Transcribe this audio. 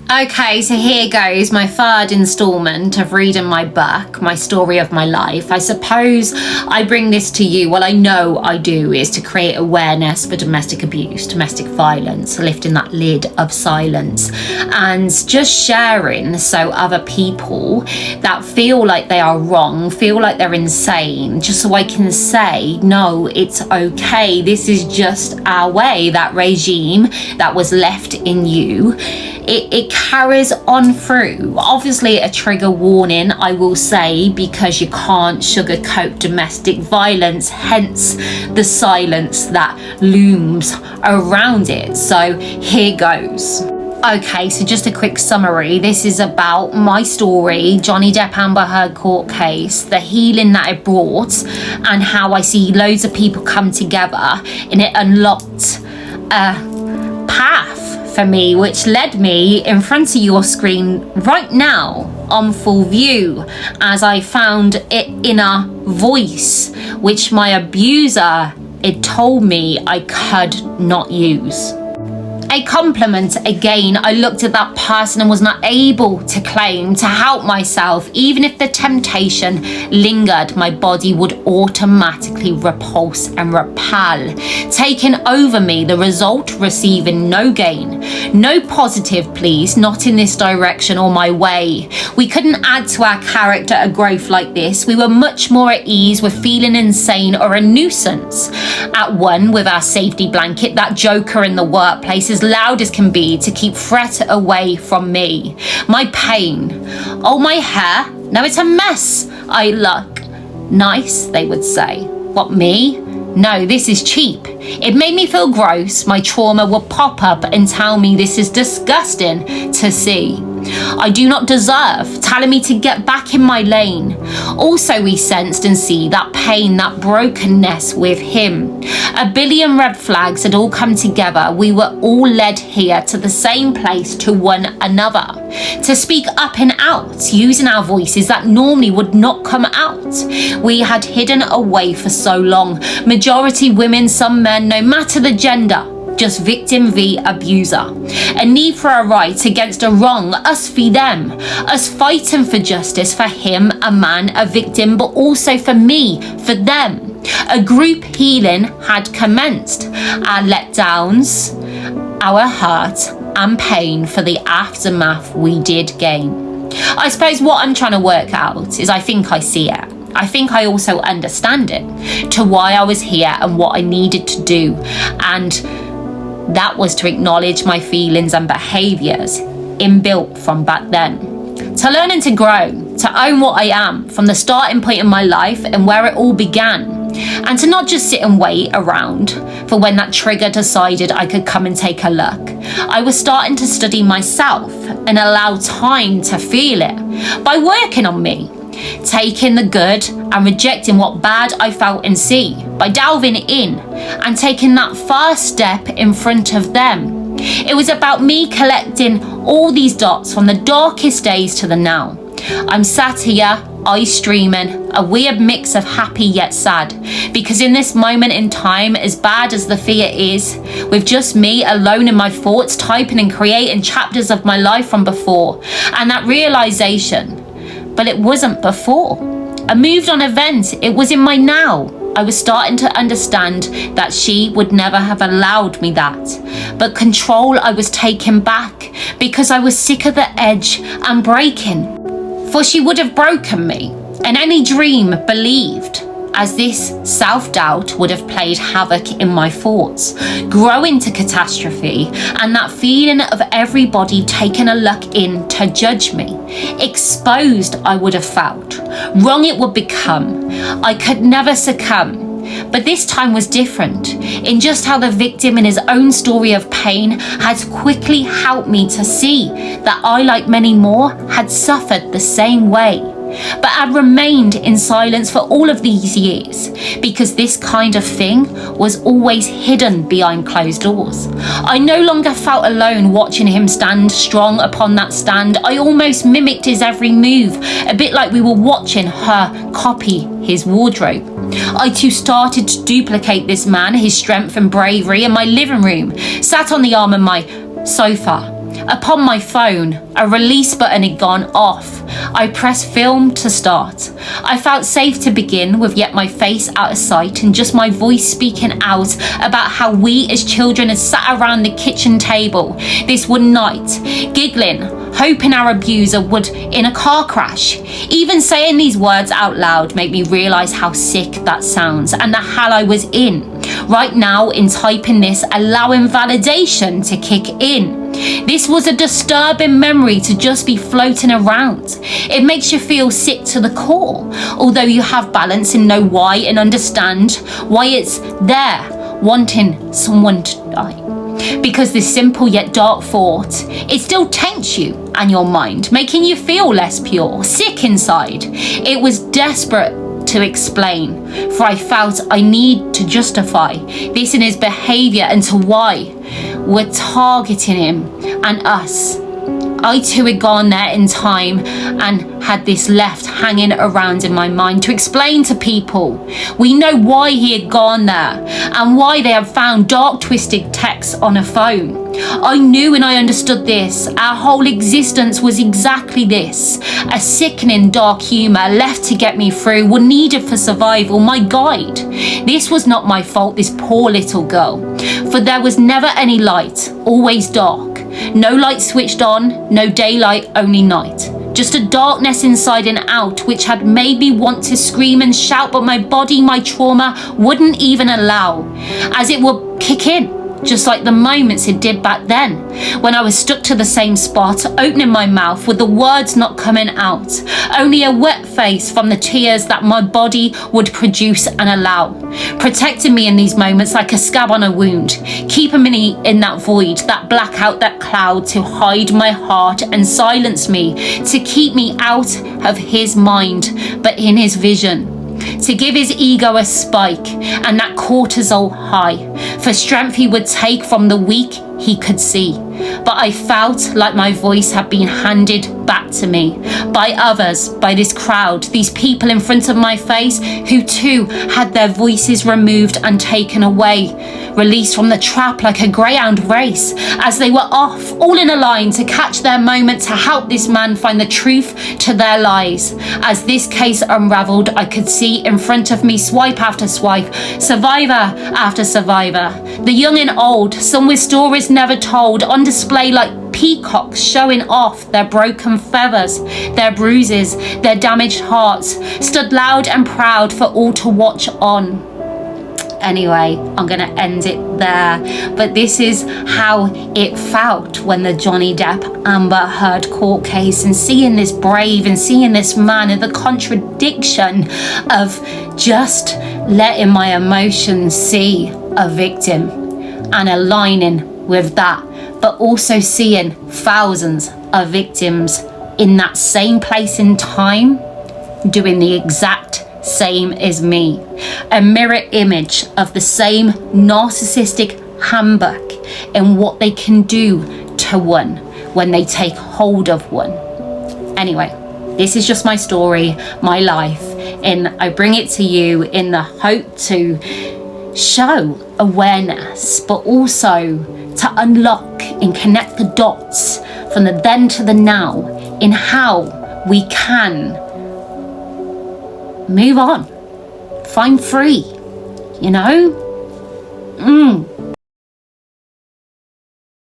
Okay, so here goes my third installment of reading my book, my story of my life. I suppose I bring this to you, well, I know I do, is to create awareness for domestic abuse, domestic violence, lifting that lid of silence, and just sharing so other people that feel like they are wrong, feel like they're insane, just so I can say, no, it's okay. This is just our way. That regime that was left in you, it carries on through. Obviously a trigger warning, I will say, because you can't sugarcoat domestic violence, hence the silence that looms around it. So here goes. Okay, so just a quick summary. This is about my story, Johnny Depp Amber Heard court case, the healing that it brought, and how I see loads of people come together, and it unlocked a path for me, which led me in front of your screen right now on full view, as I found it inner voice, which my abuser, it told me I could not use. A compliment again. I looked at that person and was not able to claim to help myself. Even if the temptation lingered, my body would automatically repulse and repel, taking over me. The result, receiving no gain, no positive, please, not in this direction or my way. We couldn't add to our character a growth like this. We were much more at ease with feeling insane or a nuisance. At one with our safety blanket, that joker in the workplace, as loud as can be to keep threat away from me. My pain. Oh, my hair. Now it's a mess. I look nice, they would say. What, me? No, this is cheap. It made me feel gross. My trauma would pop up and tell me this is disgusting to see. I do not deserve, telling me to get back in my lane. Also, we sensed and see that pain, that brokenness with him. A billion red flags had all come together. We were all led here to the same place, to one another, to speak up and out, using our voices that normally would not come out. We had hidden away for so long. Majority women, some men, no matter the gender. Just victim v abuser. A need for a right against a wrong, us v them. Us fighting for justice for him, a man, a victim, but also for me, for them. A group healing had commenced. Our letdowns, our hurt and pain for the aftermath we did gain. I suppose what I'm trying to work out is I think I see it. I think I also understand it, to why I was here and what I needed to do. And that was to acknowledge my feelings and behaviours inbuilt from back then. To learn and to grow, to own what I am from the starting point in my life and where it all began. And to not just sit and wait around for when that trigger decided I could come and take a look. I was starting to study myself and allow time to feel it by working on me. Taking the good and rejecting what bad I felt and see, by delving in and taking that first step in front of them. It was about me collecting all these dots from the darkest days to the now. I'm sat here, eyes streaming, a weird mix of happy yet sad, because in this moment in time, as bad as the fear is, with just me alone in my thoughts, typing and creating chapters of my life from before, and that realization, but it wasn't before. I moved on event, it was in my now. I was starting to understand that she would never have allowed me that. But control I was taking back, because I was sick of the edge and breaking. For she would have broken me, and any dream believed, as this self-doubt would have played havoc in my thoughts, growing to catastrophe, and that feeling of everybody taking a look in to judge me. Exposed I would have felt, wrong it would become. I could never succumb. But this time was different, in just how the victim in his own story of pain had quickly helped me to see that I, like many more, had suffered the same way. But had remained in silence for all of these years, because this kind of thing was always hidden behind closed doors. I no longer felt alone watching him stand strong upon that stand. I almost mimicked his every move, a bit like we were watching her copy his wardrobe. I too started to duplicate this man, his strength and bravery, in my living room, sat on the arm of my sofa, Upon my phone, a release button had gone off. I pressed film to start. I felt safe to begin with, yet my face out of sight and just my voice speaking out about how we as children had sat around the kitchen table this one night, giggling, hoping our abuser would in a car crash. Even saying these words out loud made me realise how sick that sounds and the hell I was in. Right now, in typing this, allowing validation to kick in. This was a disturbing memory to just be floating around. It makes you feel sick to the core, although you have balance and know why and understand why it's there, wanting someone to die. Because this simple yet dark thought, it still taints you and your mind, making you feel less pure, sick inside. It was desperate to explain, for I felt I need to justify this in his behaviour and to why we're targeting him and us. I too had gone there in time and had this left hanging around in my mind to explain to people. We know why he had gone there and why they had found dark twisted texts on a phone. I knew and I understood this. Our whole existence was exactly this. A sickening dark humour left to get me through, were needed for survival, my guide. This was not my fault, this poor little girl. For there was never any light, always dark. No light switched on, no daylight, only night. Just a darkness inside and out, which had made me want to scream and shout, but my body, my trauma, wouldn't even allow, as it would kick in, just like the moments it did back then, when I was stuck to the same spot, opening my mouth with the words not coming out, only a wet face from the tears that my body would produce and allow, protecting me in these moments like a scab on a wound, keeping me in that void, that blackout, that cloud, to hide my heart and silence me, to keep me out of his mind, but in his vision. To give his ego a spike and that cortisol high, for strength he would take from the weak he could see. But I felt like my voice had been handed back to me by others, by this crowd, these people in front of my face who too had their voices removed and taken away, released from the trap like a greyhound race, as they were off, all in a line to catch their moment to help this man find the truth to their lies. As this case unravelled, I could see in front of me swipe after swipe, survivor after survivor, the young and old, some with stories never told, on display like peacocks showing off their broken feathers, their bruises, their damaged hearts, stood loud and proud for all to watch on. Anyway, I'm going to end it there, but this is how it felt when the Johnny Depp Amber Heard court case, and seeing this brave and seeing this man, and the contradiction of just letting my emotions see a victim and aligning with that, but also seeing thousands of victims in that same place in time doing the exact same as me. A mirror image of the same narcissistic handbook and what they can do to one when they take hold of one. Anyway, this is just my story, my life, and I bring it to you in the hope to show awareness, but also to unlock and connect the dots from the then to the now in how we can move on, find free, you know?